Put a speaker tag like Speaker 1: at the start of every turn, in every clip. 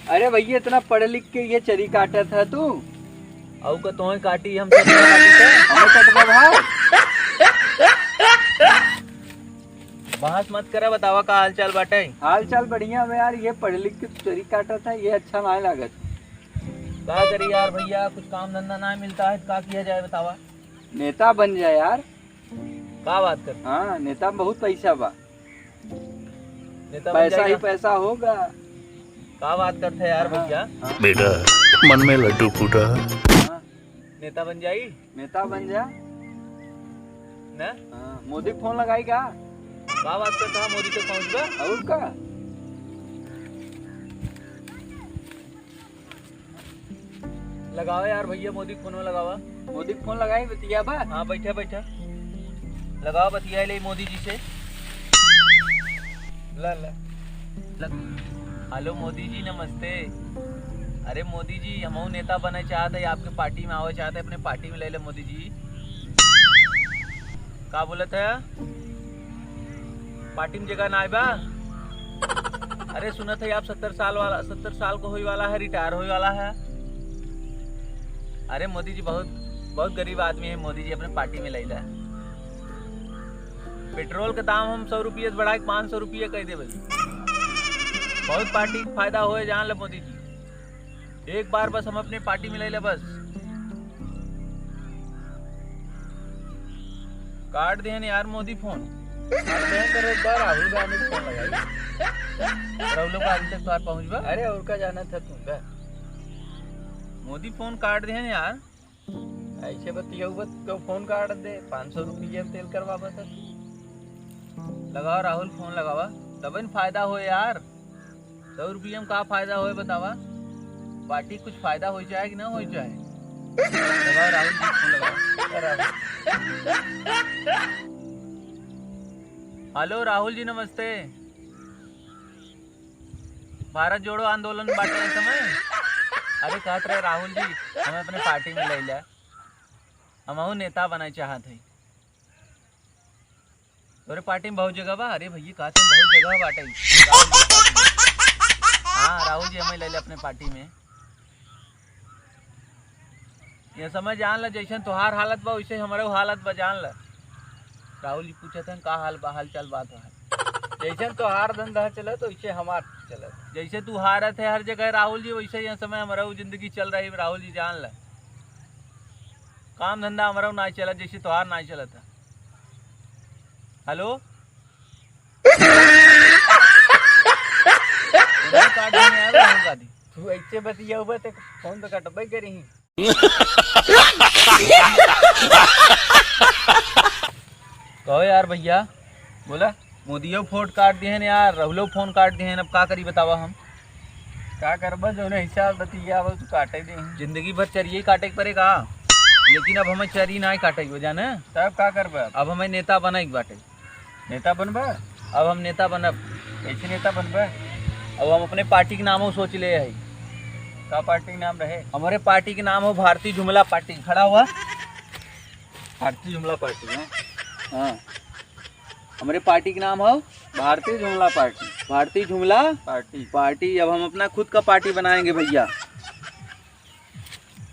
Speaker 1: अरे भैया इतना पढ़ लिख के ये चरी काटा था तू?
Speaker 2: औ का तो काटी हम सब
Speaker 1: हमें कटवा भाव।
Speaker 2: बहस मत करा, बतावा का हाल चाल बाटे।
Speaker 1: हाल चाल बढ़िया में यार, ये पढ़ लिख के चरी काटा था, ये अच्छा ना लागत।
Speaker 2: क्या करी यार भैया, कुछ काम धंधा ना मिलता है, क्या किया जाए बतावा।
Speaker 1: नेता बन जाए यार।
Speaker 2: क्या बात कर,
Speaker 1: हाँ नेता में बहुत पैसा बा,
Speaker 2: नेता बन
Speaker 1: पैसा ही
Speaker 2: जाएगा?
Speaker 1: पैसा होगा।
Speaker 2: क्या बात करते यार भैया।
Speaker 1: हाँ,
Speaker 3: बेटा मन में लड्डू फूटा।
Speaker 1: हाँ,
Speaker 2: नेता बन जाई
Speaker 1: नेता बन जा
Speaker 2: ना।
Speaker 1: हाँ, मोदी फोन लगाई का?
Speaker 2: क्या बात करता है, मोदी तक पहुंच गया।
Speaker 1: और का
Speaker 2: लगावा यार भैया, मोदी फोन में लगावा।
Speaker 1: मोदी फोन लगाई बतिया बा।
Speaker 2: हाँ बैठा बैठा लगाओ, बतिया ले मोदी जी से। ला ला हेलो मोदी जी नमस्ते। अरे मोदी जी हम नेता बनना चाहते हैं, आपके पार्टी में आवे चाहते हैं, अपने पार्टी में ले ले मोदी जी। का बोलत है, पार्टी में जगह ना आए बा। अरे सुनत है आप 70 साल को होने वाला है, रिटायर होने वाला है। अरे मोदी जी बहुत गरीब आदमी है, मोदी जी अपने पार्टी में ले ले। पेट्रोल का दाम हम 100 रुपये से बढ़ा के 500 रुपये कर दे। बहुत पार्टी का फायदा हो जान ले मोदी जी, एक बार बस हम अपने पार्टी में ले ले बस। काट दे यार मोदी फोन।
Speaker 1: राहुल गांधी को फोन लगाई।
Speaker 2: राहुल को अभी तक द्वार पहुंच बा।
Speaker 1: अरे और का जाना था तू का?
Speaker 2: मोदी फोन काट दे यार।
Speaker 1: ऐसे बतिया तो फोन काट दे, 500 रुपये तेल करवा बता।
Speaker 2: लगाओ राहुल फोन लगावा, तब न फायदा हो यार। 100 रुपये में का फायदा हो बतावा, पार्टी कुछ फायदा हो जाए कि ना हो जाए। लगाओ राहुल जी फोन लगाओ। हेलो राहुल जी नमस्ते। भारत जोड़ो आंदोलन बांटे समय। अरे कहते रहे राहुल जी हमें अपने पार्टी में ले लिया, हम नेता बनना चाहते हैं। तोरे पार्टी में बहुत जगह बा। अरे भैया कहते हैं बहुत जगह बाटे। हाँ राहुल जी हमें ले ले अपने पार्टी में। ये समझ जान ला, जैसे तोहार हालत बा वैसे हमारे हालत बा जान ला। राहुल जी पूछते हैं का हाल चाल बात है।
Speaker 1: जैसे तोहार धंधा चले तो वैसे हमार चले।
Speaker 2: जैसे तू हारत है हर जगह राहुल जी, वैसे ही समय हमारा जिंदगी चल रही है राहुल जी जान ला। काम धंधा हमारा ना चला जैसे तोहार ना चला था। हेलो
Speaker 1: तू ऐसे बतिया हुआ तो फोन तो कटबे करी।
Speaker 2: कहो यार भैया,
Speaker 1: बोला
Speaker 2: मोदियो फोन काट दिए हैं यार, राहुलो फोन काट दिए हैं, अब का करी बतावा हम।
Speaker 1: का करबा जो हिसाब बतिया वो तो काटे दे।
Speaker 2: जिंदगी भर चरिए काटे के पड़ेगा, लेकिन अब हमें चरी ना काटे हो जाने।
Speaker 1: तब का करबा?
Speaker 2: अब हमें नेता बनाई बाटे।
Speaker 1: नेता बनबा?
Speaker 2: अब हम नेता बनब।
Speaker 1: कैसे नेता बनबा?
Speaker 2: अब हम अपने पार्टी के नाम हो सोच ले है।
Speaker 1: का पार्टी के नाम रहे?
Speaker 2: हमारे पार्टी के नाम हो भारतीय जुमला पार्टी। खड़ा हुआ
Speaker 1: भारतीय जुमला पार्टी है।
Speaker 2: हाँ, हमारे पार्टी के नाम हो
Speaker 1: भारतीय जुमला पार्टी।
Speaker 2: भारतीय जुमला पार्टी। अब हम अपना खुद का पार्टी बनाएंगे भैया,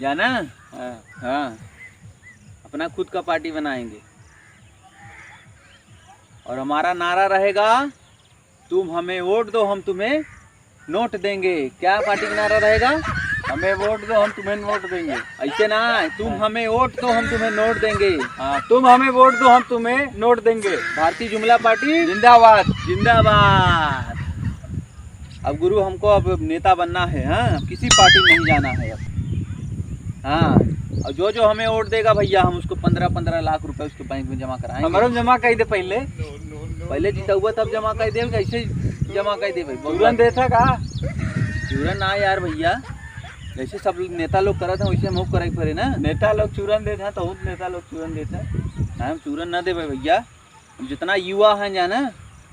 Speaker 2: जाना।
Speaker 1: हाँ।
Speaker 2: हाँ, अपना खुद का पार्टी बनाएंगे और हमारा नारा रहेगा तुम हमें वोट दो हम तुम्हें नोट देंगे। क्या पार्टी का नारा रहेगा?
Speaker 1: हमें वोट दो हम तुम्हें नोट देंगे।
Speaker 2: ऐसे ना, तुम हमें वोट दो हम तुम्हें नोट देंगे।
Speaker 1: हाँ, तुम हमें वोट दो हम तुम्हें नोट देंगे।
Speaker 2: भारतीय जुमला पार्टी
Speaker 1: जिंदाबाद।
Speaker 2: जिंदाबाद। अब गुरु हमको अब नेता बनना है। हाँ, किसी पार्टी में नहीं जाना है अब। हाँ, और जो हमें वोट देगा भैया हम उसको 15-15 लाख रुपए उसके बैंक में जमा कराएंगे।
Speaker 1: हमारे जमा कर दे
Speaker 2: पहले जीता हुआ तब जमा कर दे, कैसे जमा कर दे भाई?
Speaker 1: तुरंत देता का?
Speaker 2: चूरन ना यार भैया, जैसे सब नेता लोग करा था वैसे हम करे पड़े ना।
Speaker 1: नेता लोग चूरन देते हैं तो नेता लोग चूरन देते हैं।
Speaker 2: हम चूरन ना दे भैया। जितना युवा है जाना,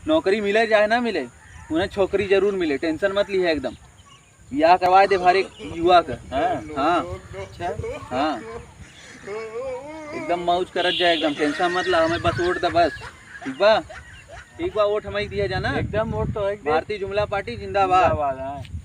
Speaker 2: नौकरी मिले चाहे ना मिले, उन्हें छोकरी जरूर मिले। टेंशन मत ली है एकदम। ब्याह करवा दे हर एक युवा का। हाँ
Speaker 1: अच्छा।
Speaker 2: हाँ, एकदम मौज करत जाए, एकदम टेंशन मत ला। हमें बस वोट दे बस। ठीक बा? वोट हमें दिया जाना।
Speaker 1: एकदम वोट तो है।
Speaker 2: भारतीय जुमला पार्टी जिंदाबाद।
Speaker 1: जिंदाबाद।